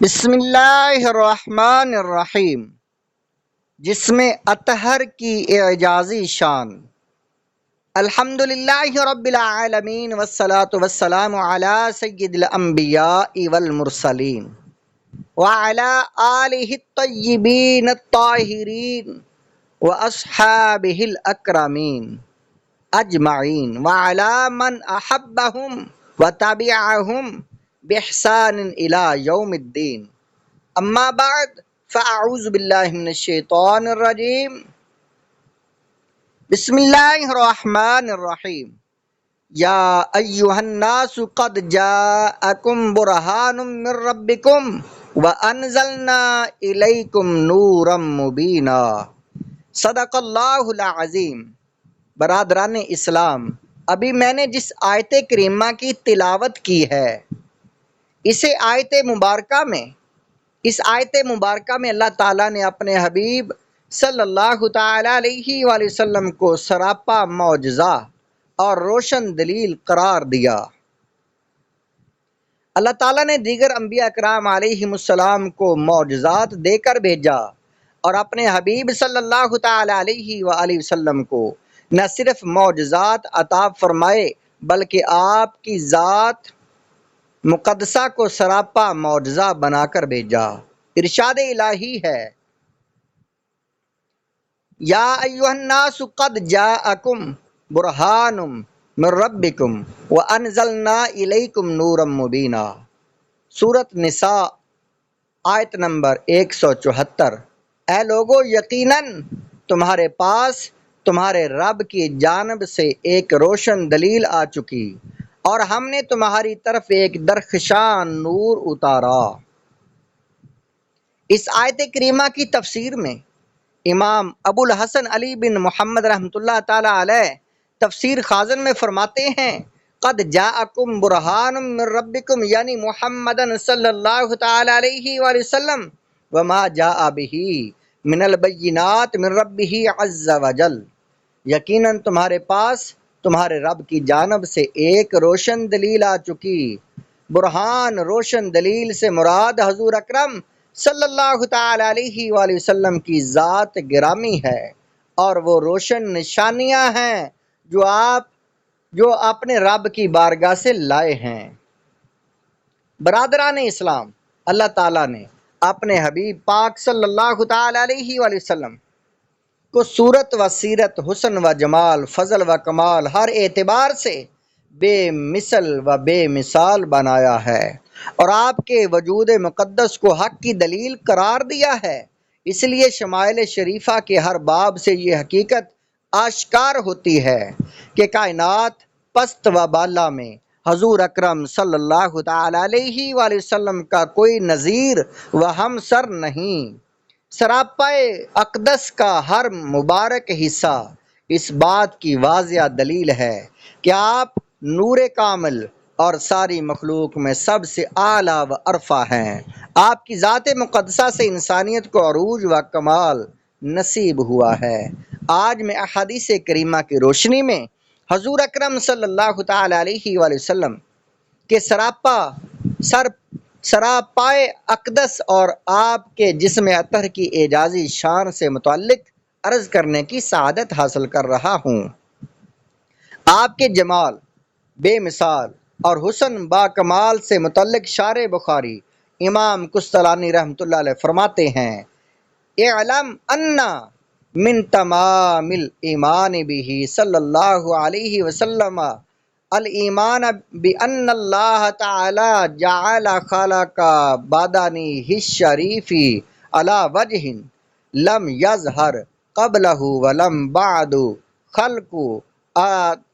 بسم اللہ الرحمن الرحیم، جسم اطہر کی اعجازی شان۔ الحمدللہ رب العالمین والصلاة والسلام علی سید الانبیاء والمرسلین وعلی آلہ الطیبین الطاہرین واصحابہ الاکرمین اجمعین وعلی من احبہم وتبعہم بإحسان الی یوم الدین۔ اما بعد فاعوذ باللہ من الشیطان الرجیم، بسم اللہ الرحمن الرحیم۔ یا ایہا الناس قد جاءکم برہان من ربکم وانزلنا الیکم نورا مبینا۔ صدق اللہ العظیم۔ برادران اسلام، ابھی میں نے جس آیت کریمہ کی تلاوت کی ہے، اس آیت مبارکہ میں اللہ تعالیٰ نے اپنے حبیب صلی اللہ تعالی علیہ وآلہ وسلم کو سراپا معجزہ اور روشن دلیل قرار دیا۔ اللہ تعالیٰ نے دیگر انبیاء اکرام علیہم السلام کو معجزات دے کر بھیجا، اور اپنے حبیب صلی اللہ تعالی علیہ وآلہ وسلم کو نہ صرف معجزات عطا فرمائے بلکہ آپ کی ذات مقدسہ کو سراپا معجزہ بنا کر بھیجا۔ ارشاد الہی ہے، یا ایھا الناس قد جاءکم برہان من ربکم وانزلنا الیکم نورا مبینا۔ سورۃ نساء آیت نمبر 174۔ اے لوگو، یقیناً تمہارے پاس تمہارے رب کی جانب سے ایک روشن دلیل آ چکی، اور ہم نے تمہاری طرف ایک درخشان نور اتارا۔ اس آیت کریمہ کی تفسیر میں امام ابو الحسن علی بن محمد رحمۃ اللہ تعالی علیہ تفسیر خازن میں فرماتے ہیں، قد جاءکم برہان من ربکم، یعنی محمدن صلی اللہ تعالی علیہ وآلہ وسلم وما جاء بہ من البینات من ربہ عز وجل، یقیناً تمہارے پاس تمہارے رب کی جانب سے ایک روشن دلیل آ چکی۔ برہان، روشن دلیل سے مراد حضور اکرم صلی اللہ تعالی علیہ وآلہ وسلم کی ذات گرامی ہے، اور وہ روشن نشانیاں ہیں جو اپنے رب کی بارگاہ سے لائے ہیں۔ برادران اسلام، اللہ تعالیٰ نے اپنے حبیب پاک صلی اللہ تعالی علیہ وآلہ وسلم کو صورت و سیرت، حسن و جمال، فضل و کمال، ہر اعتبار سے بے مثل و بے مثال بنایا ہے، اور آپ کے وجود مقدس کو حق کی دلیل قرار دیا ہے۔ اس لیے شمائل شریفہ کے ہر باب سے یہ حقیقت آشکار ہوتی ہے کہ کائنات پست و بالا میں حضور اکرم صلی اللہ تعالی علیہ وآلہ وسلم کا کوئی نظیر و ہمسر نہیں۔ سراپائے اقدس کا ہر مبارک حصہ اس بات کی واضح دلیل ہے کہ آپ نور کامل اور ساری مخلوق میں سب سے اعلیٰ و ارفع ہیں۔ آپ کی ذات مقدسہ سے انسانیت کو عروج و کمال نصیب ہوا ہے۔ آج میں احادیث کریمہ کی روشنی میں حضور اکرم صلی اللہ تعالی علیہ وآلہ وسلم کے سراپائے اقدس اور آپ کے جسم اطہر کی اعجازی شان سے متعلق عرض کرنے کی سعادت حاصل کر رہا ہوں۔ آپ کے جمال بے مثال اور حسن با کمال سے متعلق شارح بخاری امام قسطلانی رحمۃ اللہ علیہ فرماتے ہیں، اعلم ان من تمام الایمان بہ صلی اللہ علیہ وسلم الایمان بان اللہ تعالی جعل خلق بدنہ الشریف علی وجہ لم یظہر قبلہ ولم بعد خلق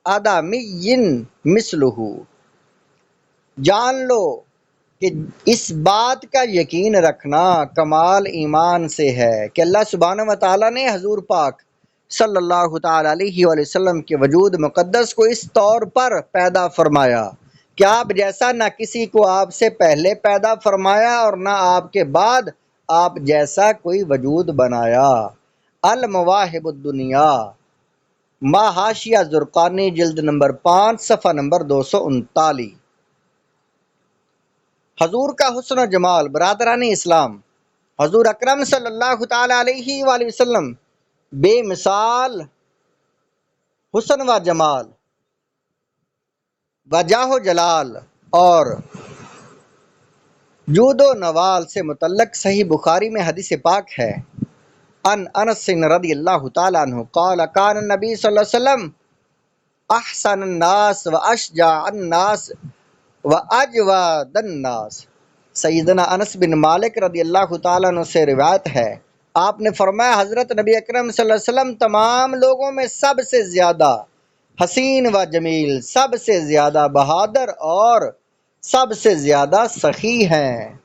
آدمی مثلہ۔ جان لو کہ اس بات کا یقین رکھنا کمال ایمان سے ہے کہ اللہ سبحانہ و تعالیٰ نے حضور پاک صلی اللہ تعالی علیہ وآلہ وسلم کے وجود مقدس کو اس طور پر پیدا فرمایا کہ آپ جیسا نہ کسی کو آپ سے پہلے پیدا فرمایا اور نہ آپ کے بعد آپ جیسا کوئی وجود بنایا۔ المواہب الدنیا، ما حاشیہ زرقانی، جلد نمبر 5 صفحہ نمبر 239۔ حضور کا حسن و جمال برادران اسلام، حضور اکرم صلی اللہ تعالی علیہ وآلہ وسلم بے مثال حسن و جمال وجاہ و جلال اور جود و نوال سے متعلق صحیح بخاری میں حدیث پاک ہے، ان انس رضی اللہ تعالیٰ عنہ قال کان النبی صلی اللہ علیہ وسلم احسن الناس و اشجع الناس و اجود الناس۔ سیدنا انس بن مالک رضی اللہ تعالیٰ عنہ سے روایت ہے، آپ نے فرمایا حضرت نبی اکرم صلی اللہ علیہ وسلم تمام لوگوں میں سب سے زیادہ حسین و جمیل، سب سے زیادہ بہادر اور سب سے زیادہ سخی ہیں۔